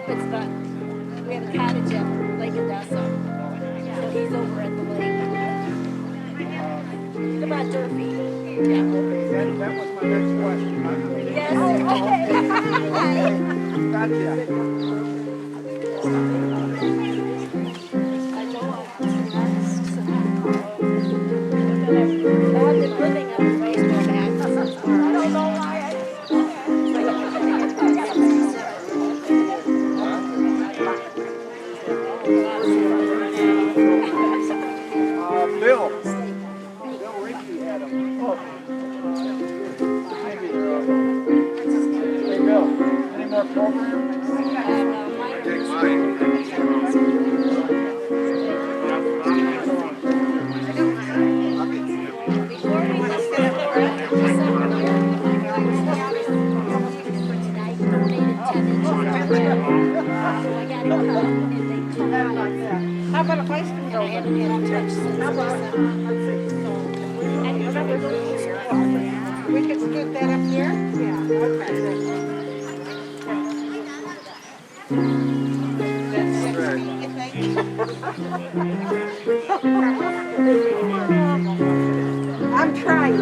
Rapids, but we have a cottage at Lake Odessa. So he's over at the lake. About Durfee. That was my next question. Yes. Gotcha. I've been living on the baseball bat. I don't know why Bill Rinckey had a book. Maybe. Hey, Bill, any more programs? Take mine. How about a bicycle go? How about, let's see, we could scoot that up here? Yeah. Okay. I'm trying.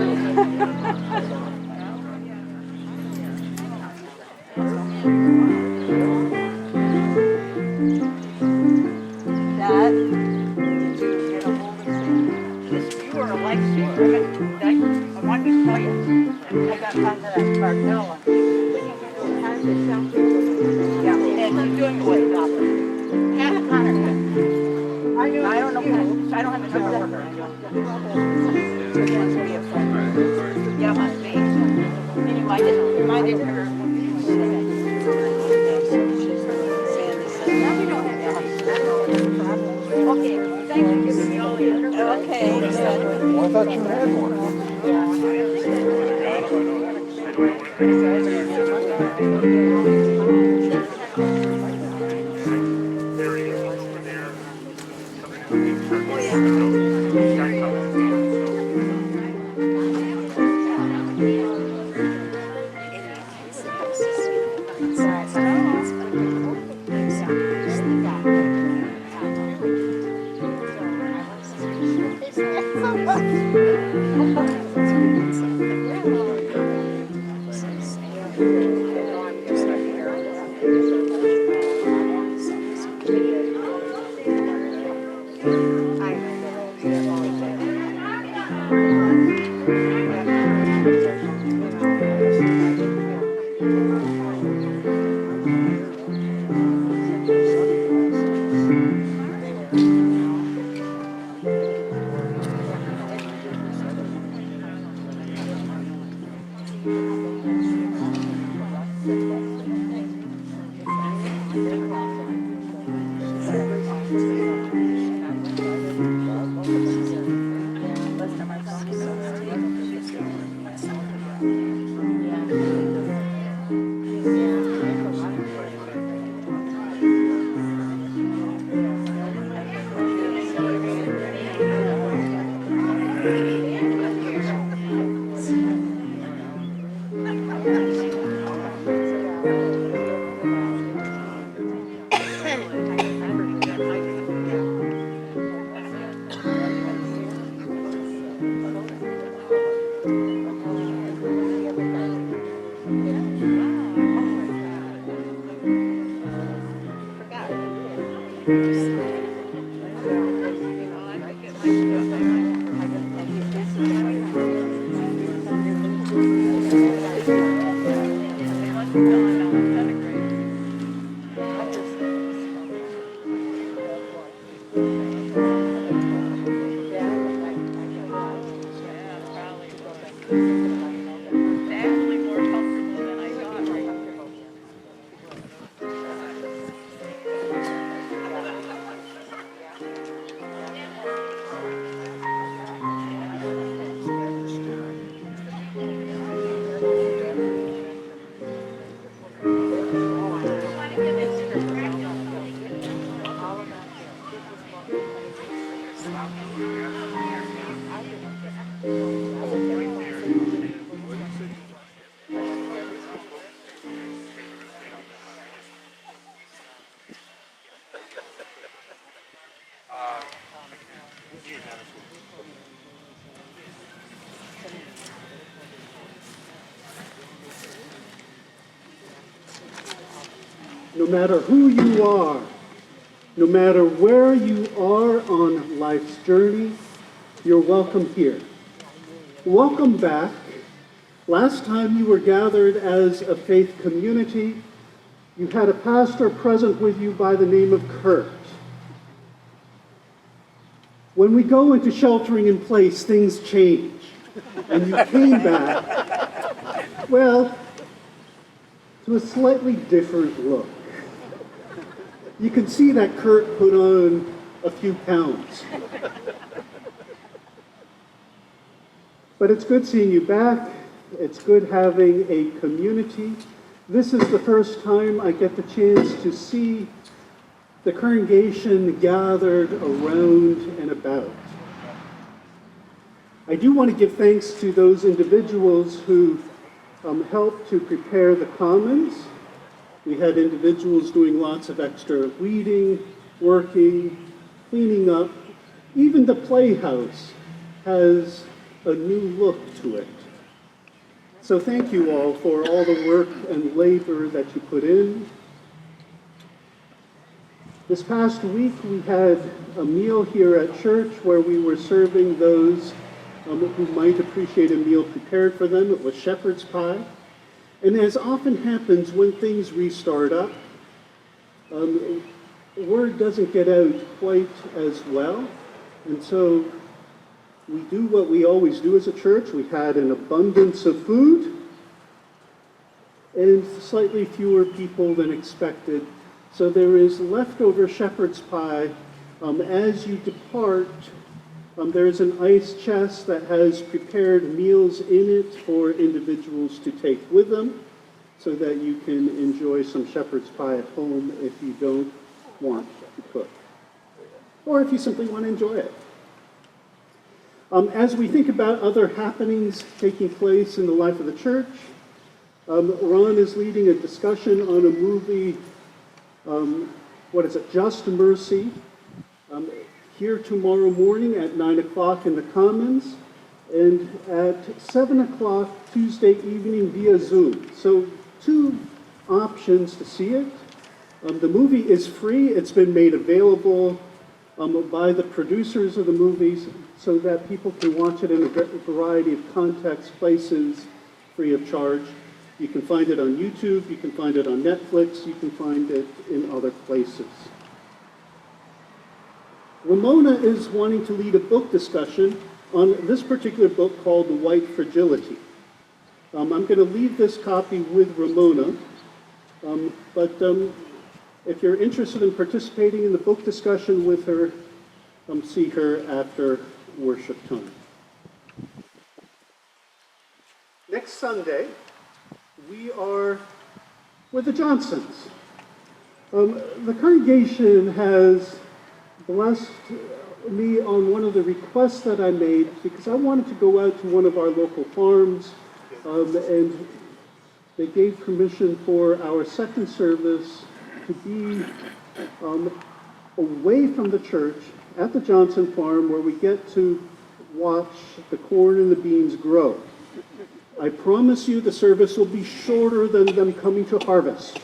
No matter who you are, no matter where you are on life's journey, you're welcome here. Welcome back. Last time you were gathered as a faith community, you had a pastor present with you by the name of Kurt. When we go into sheltering in place, things change. And you came back, well, to a slightly different look. You can see that Kurt put on a few pounds. But it's good seeing you back. It's good having a community. This is the first time I get the chance to see the congregation gathered around and about. I do want to give thanks to those individuals who helped to prepare the commons. We had individuals doing lots of extra weeding, working, cleaning up. Even the playhouse has a new look to it. So thank you all for all the work and labor that you put in. This past week, we had a meal here at church where we were serving those who might appreciate a meal prepared for them. It was shepherd's pie. And as often happens when things restart up, word doesn't get out quite as well. And so we do what we always do as a church. We had an abundance of food and slightly fewer people than expected. So there is leftover shepherd's pie. As you depart, there is an ice chest that has prepared meals in it for individuals to take with them so that you can enjoy some shepherd's pie at home if you don't want to cook, or if you simply want to enjoy it. As we think about other happenings taking place in the life of the church, Ron is leading a discussion on a movie, Just Mercy, here tomorrow morning at 9 o'clock in the Commons, and at 7 o'clock Tuesday evening via Zoom. So 2 options to see it. The movie is free. It's been made available by the producers of the movies so that people can watch it in a variety of contexts, places, free of charge. You can find it on YouTube, you can find it on Netflix, you can find it in other places. Ramona is wanting to lead a book discussion on this particular book called The White Fragility. I'm going to leave this copy with Ramona, but if you're interested in participating in the book discussion with her, see her after worship time. Next Sunday, we are with the Johnsons. The congregation has blessed me on one of the requests that I made because I wanted to go out to one of our local farms, and they gave permission for our second service to be away from the church at the Johnson farm where we get to watch the corn and the beans grow. I promise you the service will be shorter than them coming to harvest.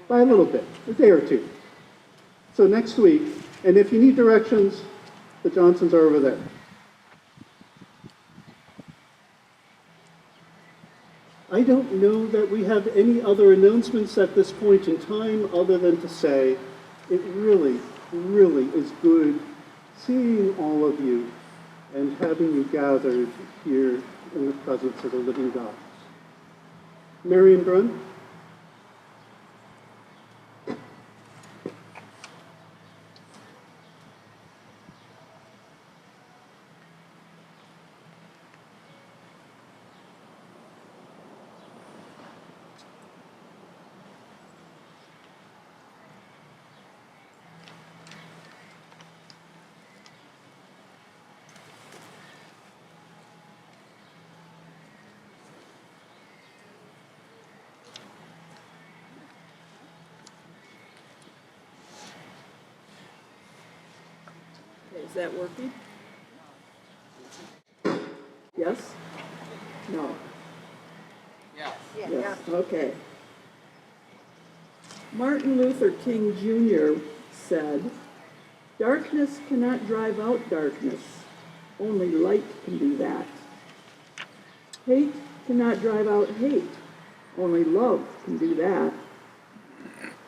By a little bit, a day or two. So next week, and if you need directions, the Johnsons are over there. I don't know that we have any other announcements at this point in time other than to say it really, really is good seeing all of you and having you gathered here in the presence of the living God. Marion Brunn? Is that working? Yes? No. Yes. Yes. Okay. Martin Luther King Jr. said, "Darkness cannot drive out darkness. Only light can do that. Hate cannot drive out hate. Only love can do that."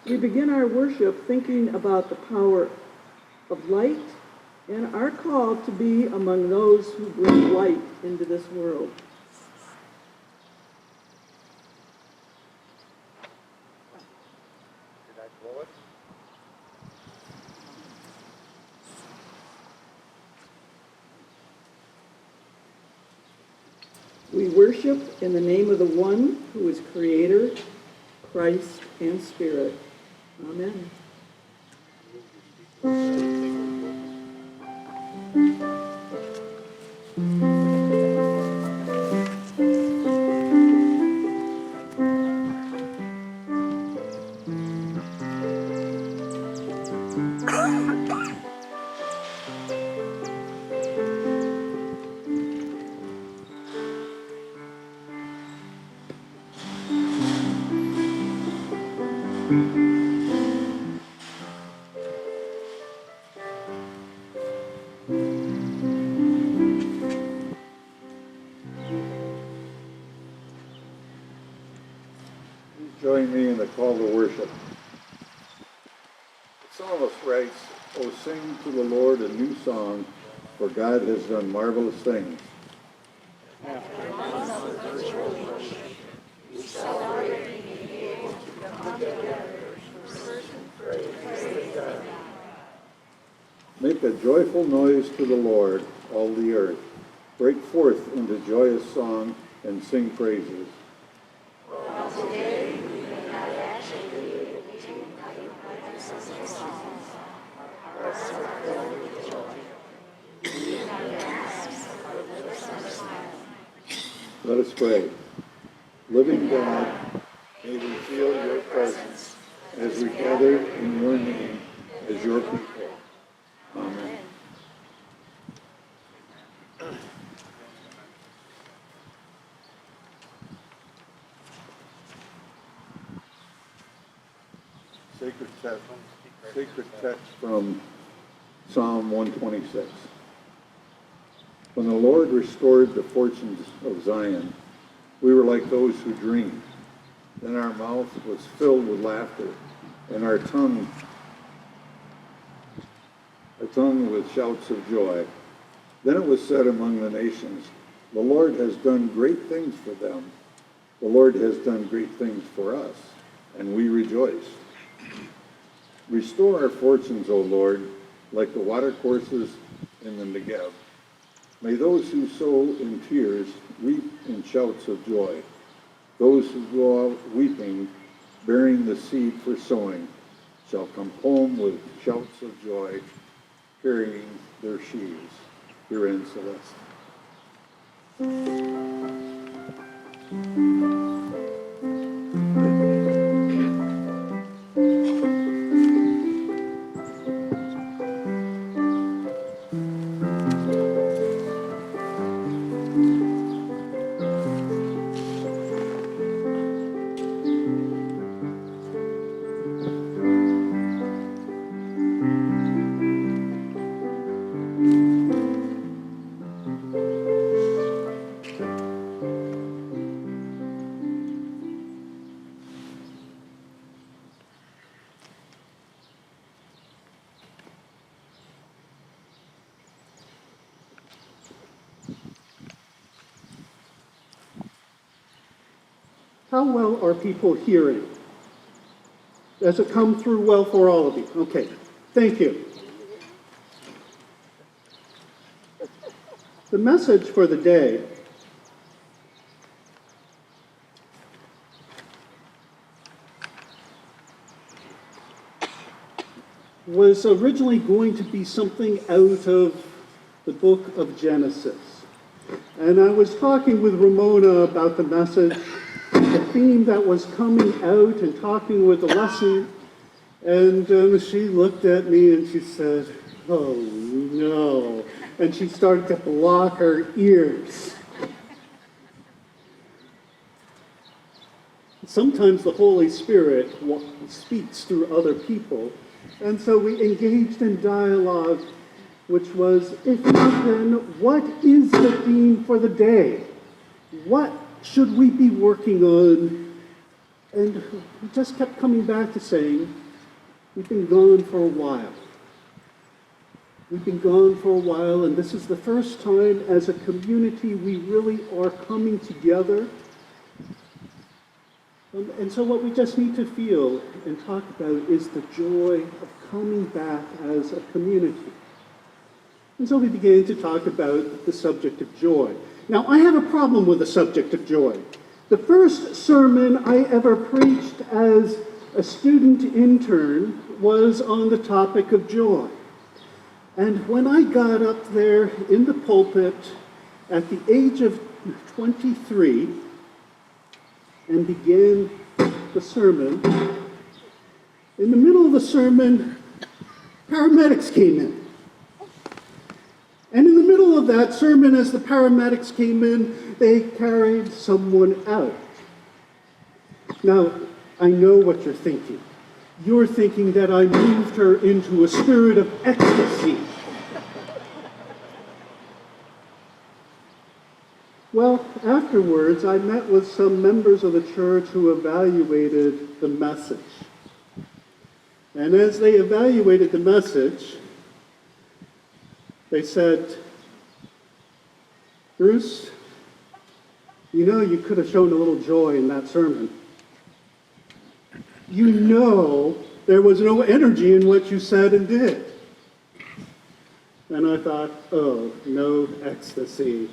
We begin our worship thinking about the power of light and our call to be among those who bring light into this world. Did I blow it? We worship in the name of the one who is Creator, Christ, and Spirit. Amen. Join me in the call to worship. The psalmist writes, "O sing to the Lord a new song, for God has done marvelous things." Make a joyful noise to the Lord, all the earth. Break forth into joyous song and sing praises. Let us pray. Living God, may we feel your presence as we gather in your name as your people. Amen. Sacred text from Psalm 126. When the Lord restored the fortunes of Zion, we were like those who dream. Then our mouth was filled with laughter, and our tongue with shouts of joy. Then it was said among the nations, "The Lord has done great things for them. The Lord has done great things for us," and we rejoiced. Restore our fortunes, O Lord, like the watercourses in the Negev. May those who sow in tears weep in shouts of joy. Those who go out weeping, bearing the seed for sowing, shall come home with shouts of joy, carrying their sheaves. Here ends the lesson. How well are people hearing? Does it come through well for all of you? Okay, thank you. The message for the day was originally going to be something out of the book of Genesis. And I was talking with Ramona about the message, the theme that was coming out, and talking with the lesson. And she looked at me and she said, "Oh no." And she started to block her ears. sometimes the Holy Spirit speaks through other people. And so we engaged in dialogue, which was, if not then, what is the theme for the day? What should we be working on? And we just kept coming back to saying, we've been gone for a while. We've been gone for a while, and this is the first time as a community we really are coming together. And so what we just need to feel and talk about is the joy of coming back as a community. And so we began to talk about the subject of joy. Now, I have a problem with the subject of joy. The first sermon I ever preached as a student intern was on the topic of joy. And when I got up there in the pulpit at the age of 23 and began the sermon, in the middle of the sermon, paramedics came in. And in the middle of that sermon, as the paramedics came in, they carried someone out. Now, I know what you're thinking. You're thinking that I moved her into a spirit of ecstasy. Well, afterwards, I met with some members of the church who evaluated the message. And as they evaluated the message, they said, Bruce, you know you could have shown a little joy in that sermon. You know there was no energy in what you said and did. And I thought, oh, no ecstasy.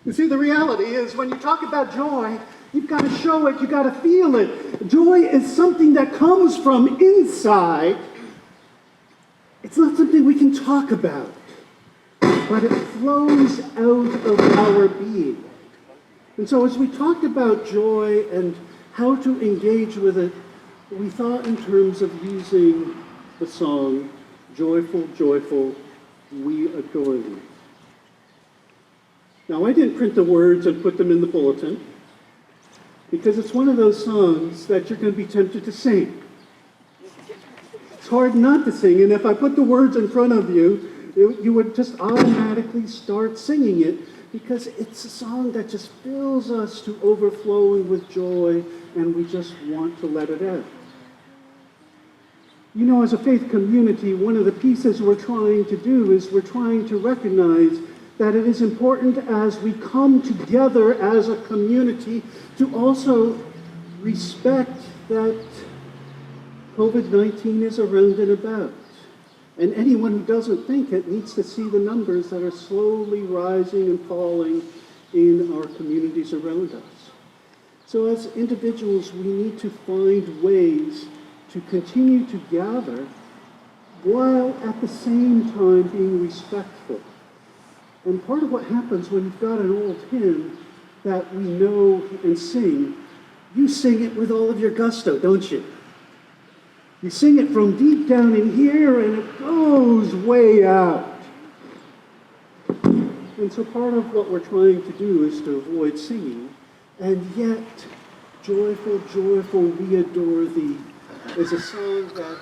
You see, the reality is when you talk about joy, you've got to show it, you've got to feel it. Joy is something that comes from inside. It's not something we can talk about, but it flows out of our being. And so as we talked about joy and how to engage with it, we thought in terms of using the song, Joyful, Joyful, We Adore Thee. Now, I didn't print the words and put them in the bulletin because it's one of those songs that you're going to be tempted to sing. It's hard not to sing, and if I put the words in front of you, you would just automatically start singing it because it's a song that just fills us to overflowing with joy, and we just want to let it out. You know, as a faith community, one of the pieces we're trying to do is we're trying to recognize that it is important as we come together as a community to also respect that COVID-19 is around and about. And anyone who doesn't think it needs to see the numbers that are slowly rising and falling in our communities around us. So as individuals, we need to find ways to continue to gather while at the same time being respectful. And part of what happens when you've got an old hymn that we know and sing, you sing it with all of your gusto, don't you? You sing it from deep down in here, and it goes way out. And so part of what we're trying to do is to avoid singing, and yet, Joyful, Joyful, We Adore Thee is a song that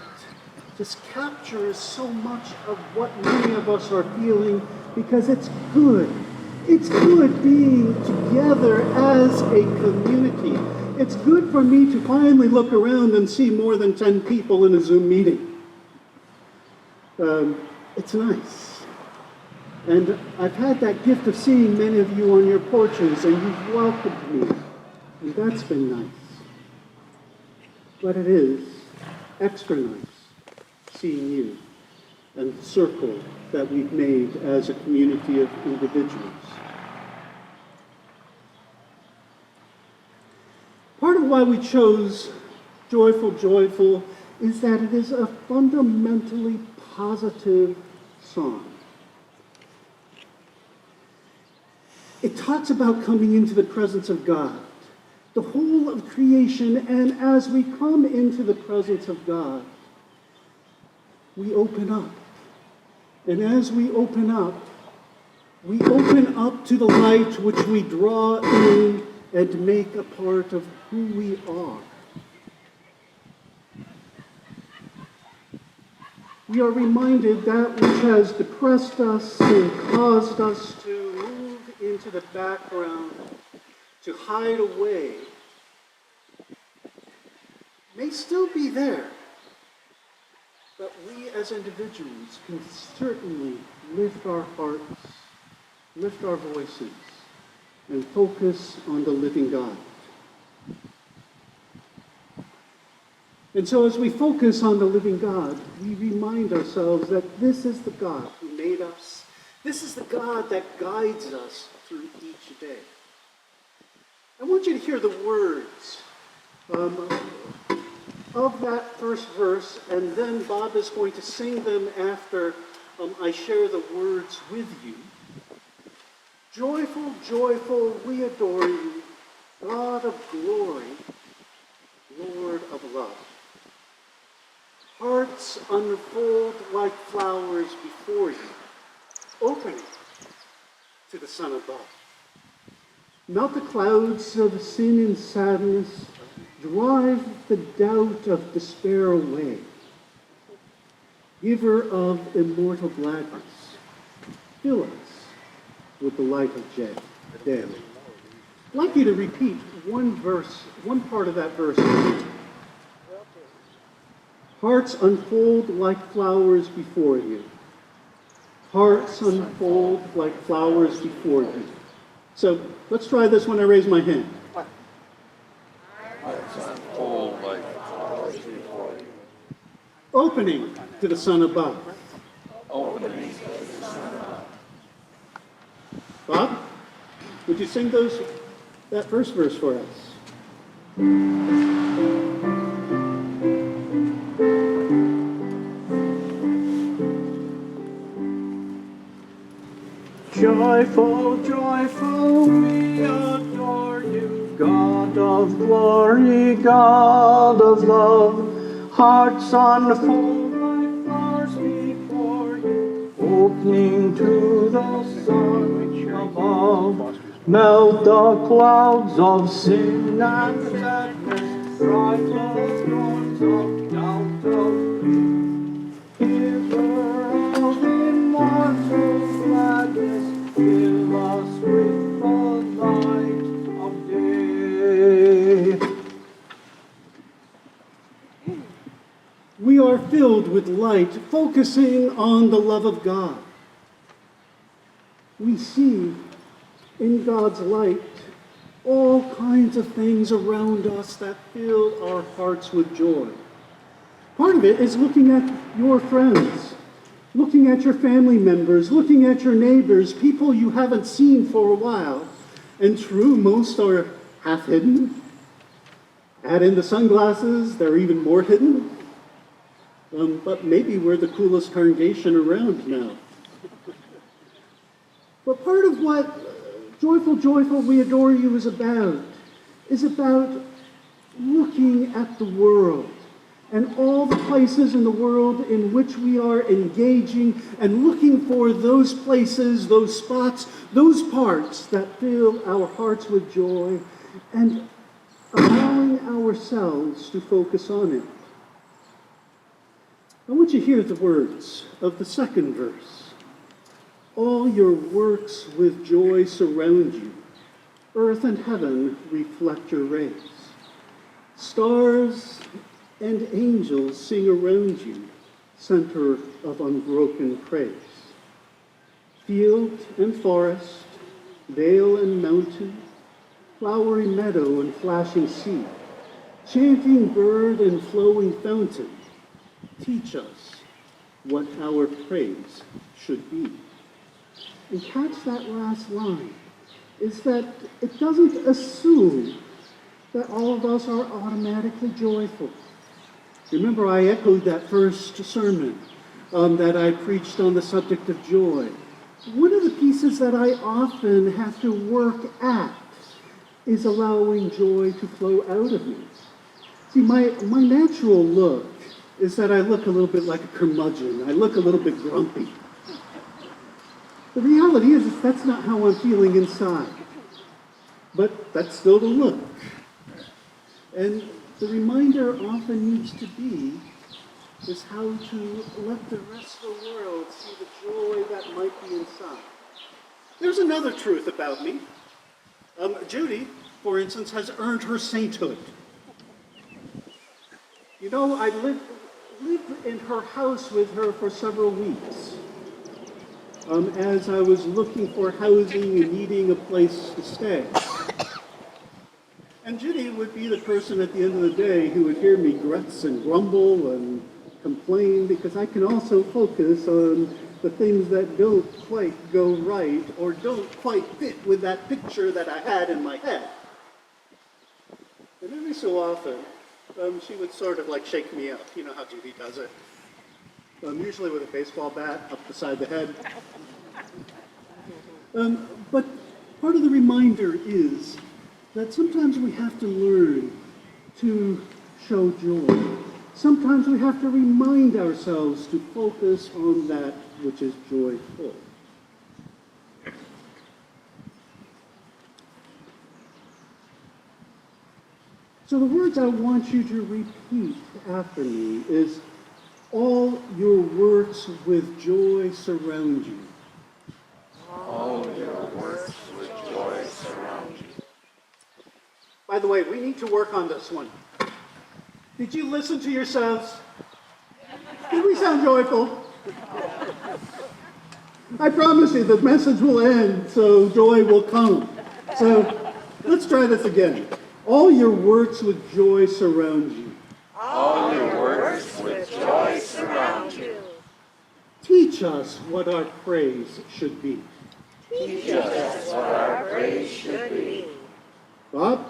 just captures so much of what many of us are feeling because it's good. It's good being together as a community. It's good for me to finally look around and see more than 10 people in a Zoom meeting. It's nice. And I've had that gift of seeing many of you on your porches, and you've welcomed me. And that's been nice. But it is extra nice seeing you and the circle that we've made as a community of individuals. Part of why we chose Joyful, Joyful is that it is a fundamentally positive song. It talks about coming into the presence of God, the whole of creation, and as we come into the presence of God, we open up. And as we open up to the light which we draw in and make a part of who we are. We are reminded that which has depressed us and caused us to move into the background, to hide away, may still be there. But we as individuals can certainly lift our hearts, lift our voices, and focus on the living God. And so as we focus on the living God, we remind ourselves that this is the God who made us. This is the God that guides us through each day. I want you to hear the words of that first verse, and then Bob is going to sing them after I share the words with you. Joyful, joyful, we adore you, God of glory, Lord of love. Hearts unfold like flowers before you, opening to the sun above. Melt the clouds of sin and sadness, drive the doubt of despair away. Giver of immortal gladness, fill us with the light of day. I'd like you to repeat one part of that verse. Hearts unfold like flowers before you. Hearts unfold like flowers before you. So let's try this when I raise my hand. Unfold like flowers before you. Opening to the sun above. Opening. Bob, would you sing that first verse for us? Joyful, joyful, we adore you, God of glory, God of love. Hearts unfold like flowers before you, opening to the sun above. Melt the clouds of sin and sadness, drive the storms of doubt away. Giver of immortal gladness, fill us with the light of day. We are filled with light, focusing on the love of God. We see in God's light all kinds of things around us that fill our hearts with joy. Part of it is looking at your friends, looking at your family members, looking at your neighbors, people you haven't seen for a while. And true, most are half hidden. Add in the sunglasses, they're even more hidden. But maybe we're the coolest congregation around now. But part of what Joyful, Joyful, We Adore You is about looking at the world and all the places in the world in which we are engaging and looking for those places, those spots, those parts that fill our hearts with joy and allowing ourselves to focus on it. I want you to hear the words of the second verse. All your works with joy surround you. Earth and heaven reflect your rays. Stars and angels sing around you, center of unbroken praise. Field and forest, dale and mountain, flowery meadow and flashing sea, chanting bird and flowing fountain, teach us what our praise should be. And catch that last line, is that it doesn't assume that all of us are automatically joyful. Remember, I echoed that first sermon that I preached on the subject of joy. One of the pieces that I often have to work at is allowing joy to flow out of me. See, my natural look is that I look a little bit like a curmudgeon. I look a little bit grumpy. The reality is that's not how I'm feeling inside. but that's still the look. And the reminder often needs to be is how to let the rest of the world see the joy that might be inside. There's another truth about me. Judy, for instance, has earned her sainthood. You know, I lived in her house with her for several weeks as I was looking for housing and needing a place to stay. And Judy would be the person at the end of the day who would hear me grutz and grumble and complain, because I can also focus on the things that don't quite go right or don't quite fit with that picture that I had in my head. And every so often, she would sort of like shake me up. You know how Judy does it. Usually with a baseball bat up beside the head. But part of the reminder is that sometimes we have to learn to show joy. Sometimes we have to remind ourselves to focus on that which is joyful. So the words I want you to repeat after me is, all your works with joy surround you. All your works with joy surround you. By the way, we need to work on this one. Did you listen to yourselves? Did we sound joyful? I promise you the message will end, so joy will come. So let's try this again. All your works with joy surround you. All your works with joy surround you. Teach us what our praise should be. Teach us what our praise should be. Bob?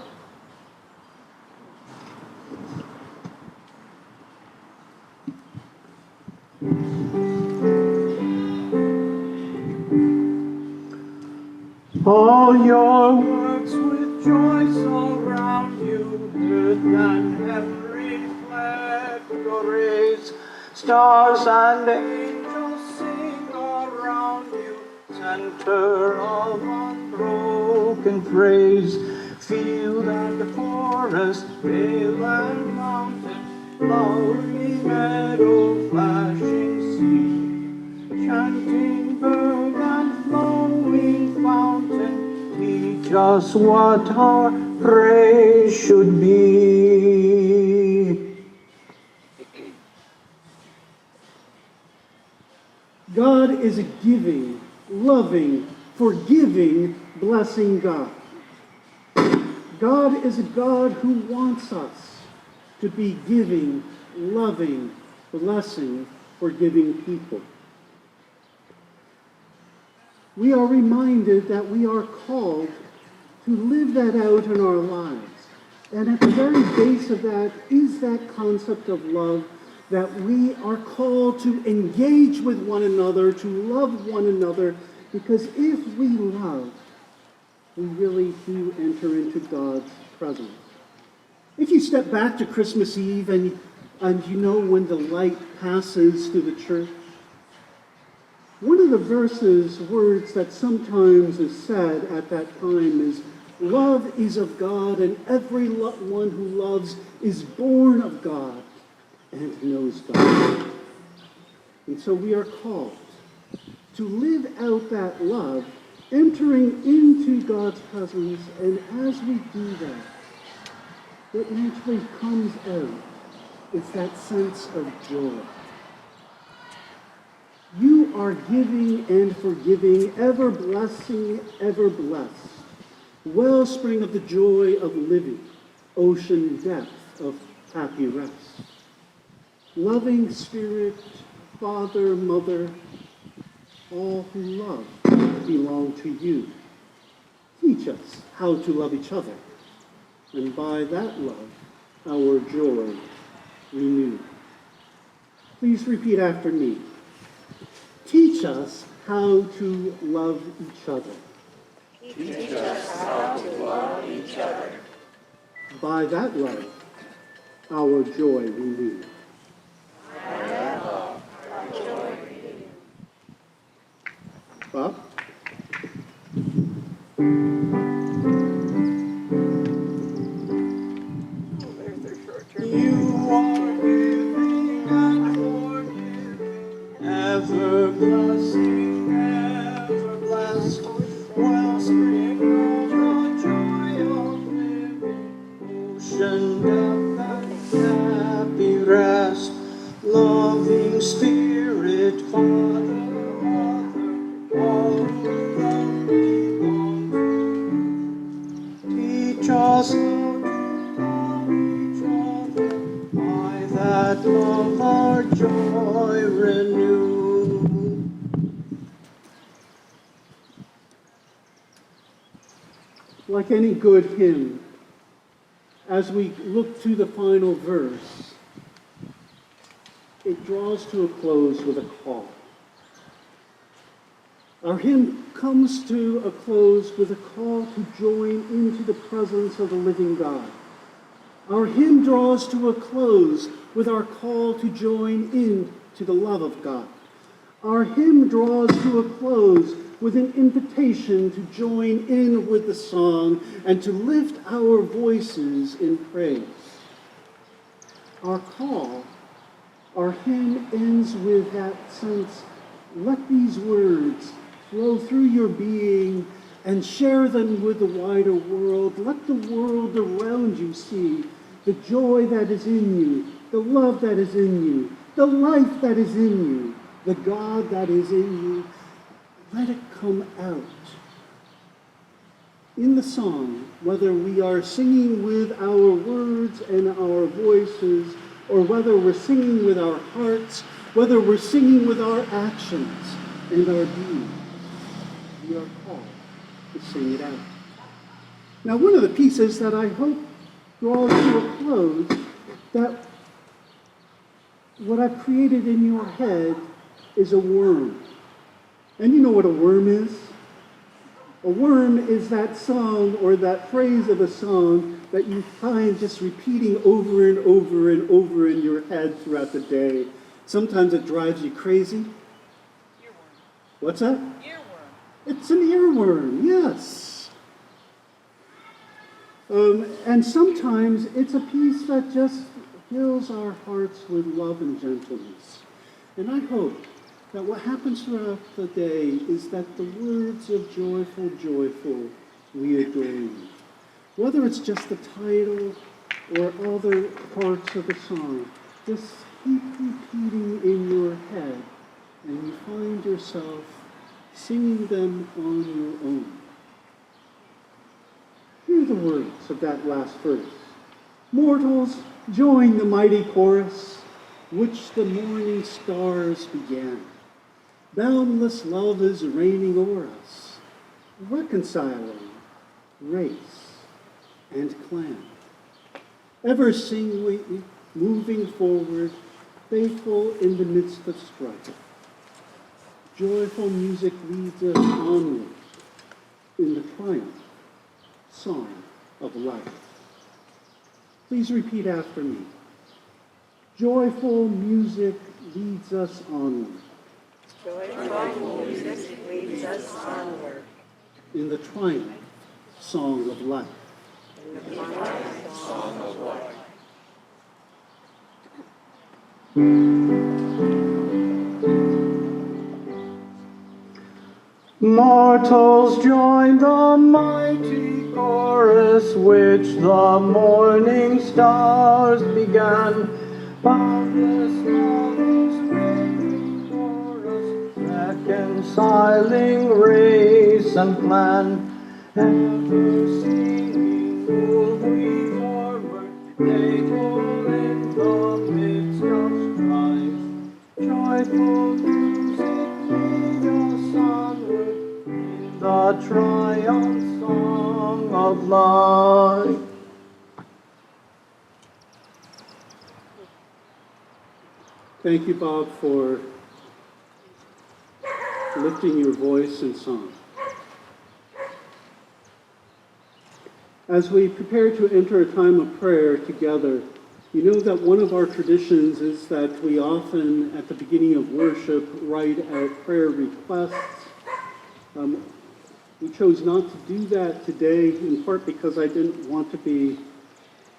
All your works with joy surround you, earth and heaven reflect your rays. Stars and angels sing around you, center of unbroken praise. Field and forest, vale and mountain, flowery meadow, flashing sea, chanting bird and flowing fountain, teach us what our praise should be. God is a giving, loving, forgiving, blessing God. God is a God who wants us to be giving, loving, blessing, forgiving people. We are reminded that we are called to live that out in our lives. And at the very base of that is that concept of love, that we are called to engage with one another, to love one another, because if we love, we really do enter into God's presence. If you step back to Christmas Eve and you know when the light passes through the church, one of the words that sometimes is said at that time is, love is of God, and everyone who loves is born of God and knows God. And so we are called to live out that love, entering into God's presence, and as we do that, what naturally comes out is that sense of joy. You are giving and forgiving, ever blessing, ever blessed, wellspring of the joy of living, ocean depth of happy rest. Loving Spirit, Father, Mother, all who love belong to you. Teach us how to love each other, and by that love, our joy renewed. Please repeat after me. Teach us how to love each other. Teach us how to love each other. By that love, our joy renewed. By that love, our joy renewed. Bob? rest. Loving Spirit, Father, Mother, all who love belong to you. Teach us how to love each other, by that love our joy renew. Like any good hymn, as we look to the final verse, it draws to a close with a call. Our hymn comes to a close with a call to join into the presence of the living God. Our hymn draws to a close with our call to join in to the love of God. Our hymn draws to a close with an invitation to join in with the song and to lift our voices in praise. Our call, our hymn ends with that sense, let these words flow through your being and share them with the wider world. Let the world around you see the joy that is in you, the love that is in you, the life that is in you, the God that is in you. Let it come out. In the song, whether we are singing with our words and our voices, or whether we're singing with our hearts, whether we're singing with our actions and our deeds, we are called to sing it out. Now, one of the pieces that I hope draws to a close, that what I've created in your head is a worm. And you know what a worm is? A worm is that song or that phrase of a song that you find just repeating over and over and over in your head throughout the day. Sometimes it drives you crazy. Earworm. What's that? Earworm. It's an earworm, yes. And sometimes it's a piece that just fills our hearts with love and gentleness. And I hope that what happens throughout the day is that the words of joyful, joyful, we adore you. Whether it's just the title or other parts of the song, just keep repeating in your head, and you find yourself singing them on your own. Hear the words of that last verse. Mortals, join the mighty chorus, which the morning stars began. Boundless love is reigning o'er us, reconciling race and clan. Ever sing we, moving forward, faithful in the midst of strife. Joyful music leads us onward in the triumph song of life. Please repeat after me. Joyful music leads us onward. Joyful music leads us onward. In the triumph song of life. In the triumph song of life. Mortals join the mighty chorus which the morning stars began. Boundless love is reigning for us, reconciling race and clan. Ever singing move we forward, faithful in the midst of strife. Joyful music lead us onward in the triumph song of life. Thank you, Bob, for lifting your voice in song. As we prepare to enter a time of prayer together, you know that one of our traditions is that we often, at the beginning of worship, write out prayer requests. We chose not to do that today, in part because I didn't want to be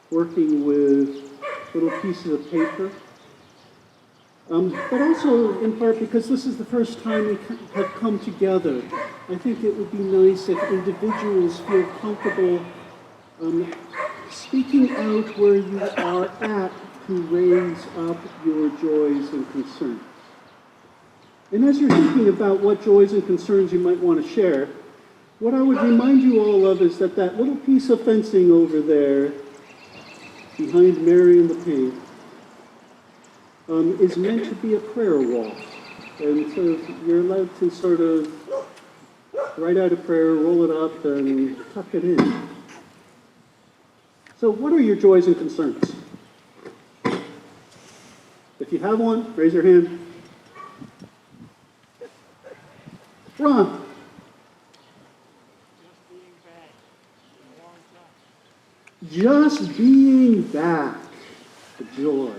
working with little pieces of paper. But also in part because this is the first time we have come together. I think it would be nice if individuals feel comfortable speaking out where you are at to raise up your joys and concerns. And as you're thinking about what joys and concerns you might want to share, what I would remind you all of is that that little piece of fencing over there behind Mary and the paint is meant to be a prayer wall. And so you're allowed to sort of write out a prayer, roll it up, and tuck it in. So what are your joys and concerns? If you have one, raise your hand. Ron. Just being back. The joy.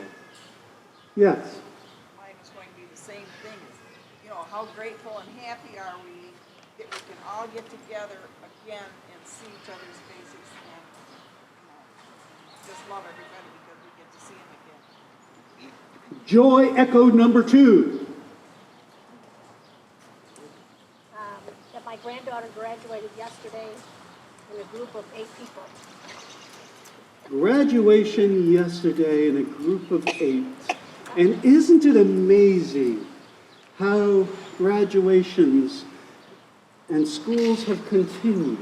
Yes. Mine is going to be the same thing. How grateful and happy are we that we can all get together again and see each other's faces and just love everybody because we get to see them again. Joy echo number 2. That my granddaughter graduated yesterday in a group of 8 people. Graduation yesterday in a group of 8. And isn't it amazing how graduations and schools have continued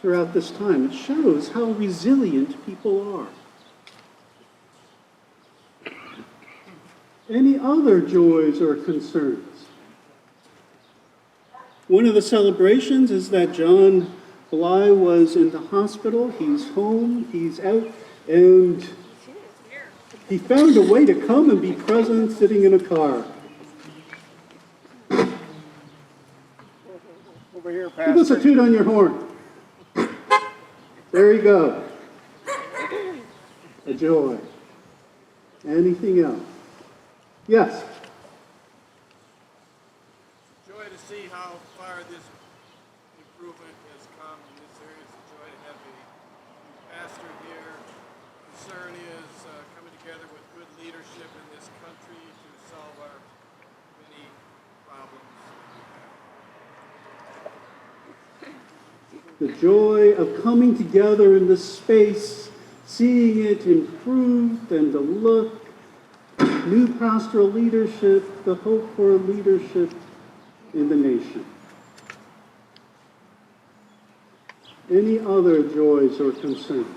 throughout this time? It shows how resilient people are. Any other joys or concerns? One of the celebrations is that John Bly was in the hospital. He's home, he's out, and he found a way to come and be present sitting in a car. Over here, Give us a Pastor. toot on your horn. There you go. A joy. Anything else? Yes. Joy to see how far this improvement has come in this area. It's a joy to have a pastor here. Concern is coming together with good leadership in this country to solve our many problems. The joy of coming together in this space, seeing it improved and the look, new pastoral leadership, the hope for leadership in the nation. Any other joys or concerns?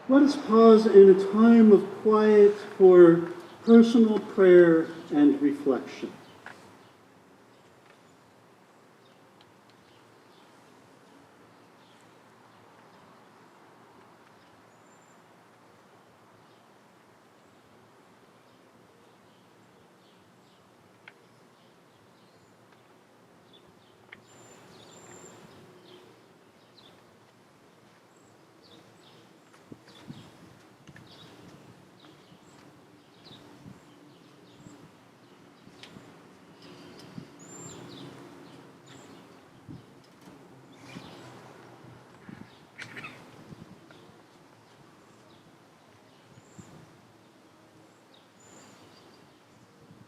Let us pause in a time of quiet for personal prayer and reflection.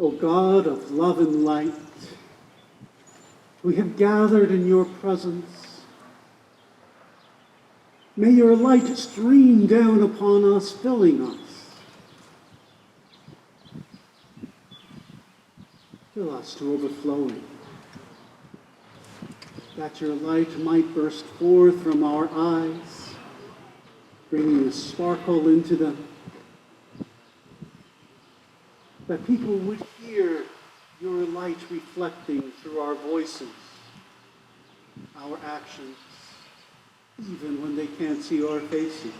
O God of love and light, we have gathered in your presence. May your light stream down upon us, filling us. Fill us to overflowing, that your light might burst forth from our eyes, bringing a sparkle into them, that people would hear your light reflecting through our voices, our actions, even when they can't see our faces.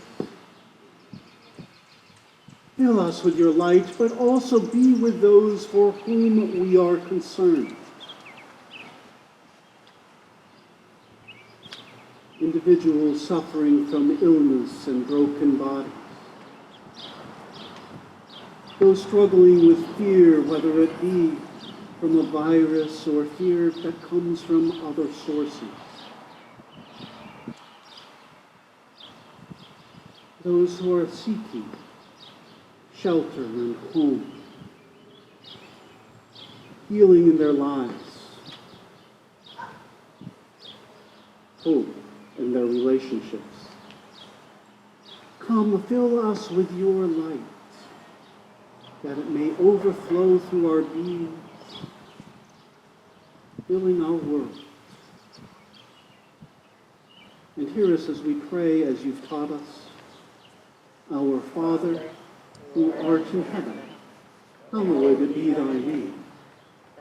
Fill us with your light, but also be with those for whom we are concerned. Individuals suffering from illness and broken bodies. Those struggling with fear, whether it be from a virus or fear that comes from other sources. Those who are seeking shelter and home, healing in their lives, hope our relationships. Come, fill us with your light, that it may overflow through our beings, filling our world. And hear us as we pray, as you've taught us. Our Father, who art in heaven, hallowed be thy name.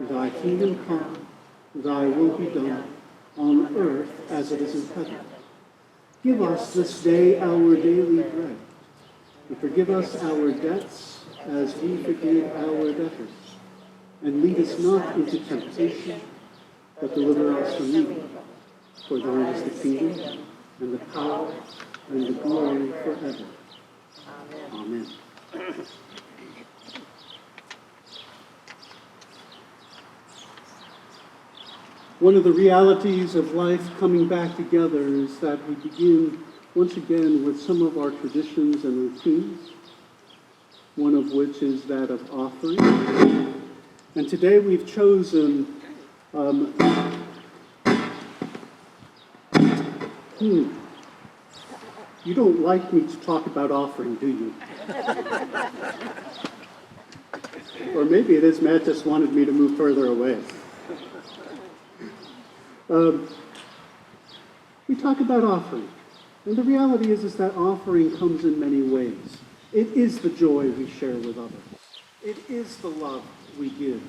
Thy kingdom come, thy will be done, on earth as it is in heaven. Give us this day our daily bread, and forgive us our debts as we forgive our debtors. And lead us not into temptation, but deliver us from evil. For thine is the kingdom, and the power, and the glory forever. Amen. One of the realities of life coming back together is that we begin once again with some of our traditions and routines, one of which is that of offering. And today we've chosen You don't like me to talk about offering, do you? Or maybe it is Matt just wanted me to move further away. We talk about offering. And the reality is that offering comes in many ways. It is the joy we share with others. It is the love we give.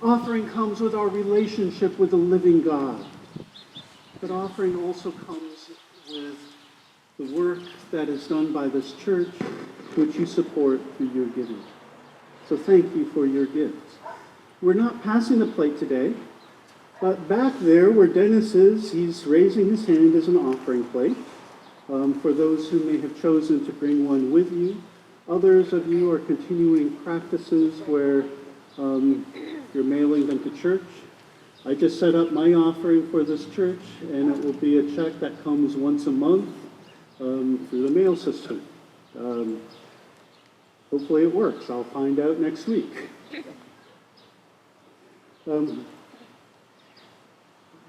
Offering comes with our relationship with the living God. But offering also comes with the work that is done by this church, which you support through your giving. So thank you for your gifts. We're not passing the plate today, but back there where Dennis is, he's raising his hand as an offering plate. For those who may have chosen to bring one with you, others of you are continuing practices where you're mailing them to church. I just set up my offering for this church, and it will be a check that comes once a month through the mail system. Hopefully it works. I'll find out next week.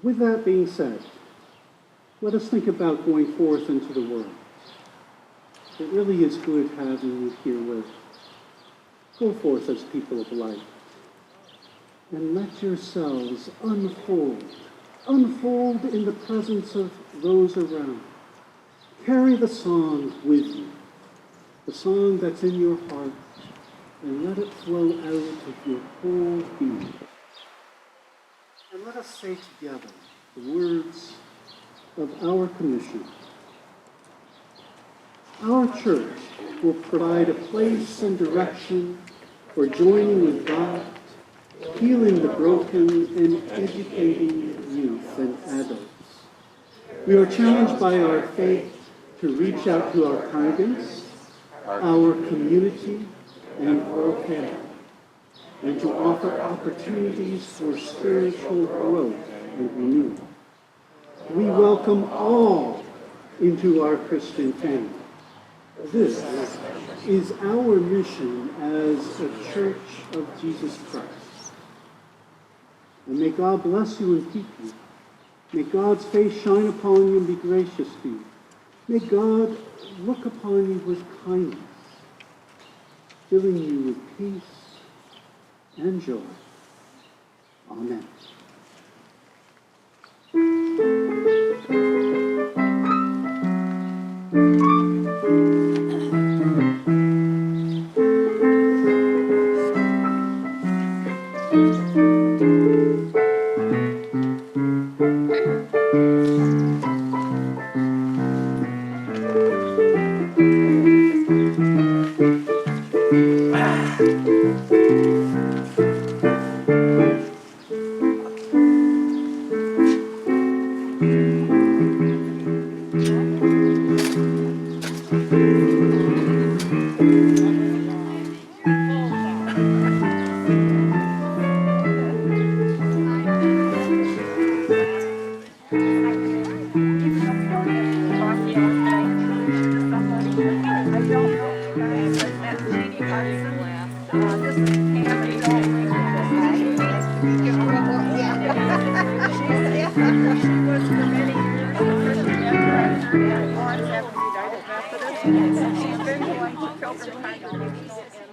With that being said, let us think about going forth into the world. It really is good having you here with us. Go forth as people of light, and let yourselves unfold in the presence of those around. Carry the song with you, the song that's in your heart, and let it flow out of your whole being. And let us say together the words of our commission. Our church will provide a place and direction for joining with God, healing the broken, and educating youth and adults. We are challenged by our faith to reach out to our congregants, our community, and our family, and to offer opportunities for spiritual growth and renewal. We welcome all into our Christian family. This is our mission as a Church of Jesus Christ. And may God bless you and keep you. May God's face shine upon you and be gracious to you. May God look upon you with kindness, filling you with peace and joy. Amen. She's been going to Pilgrim congregations.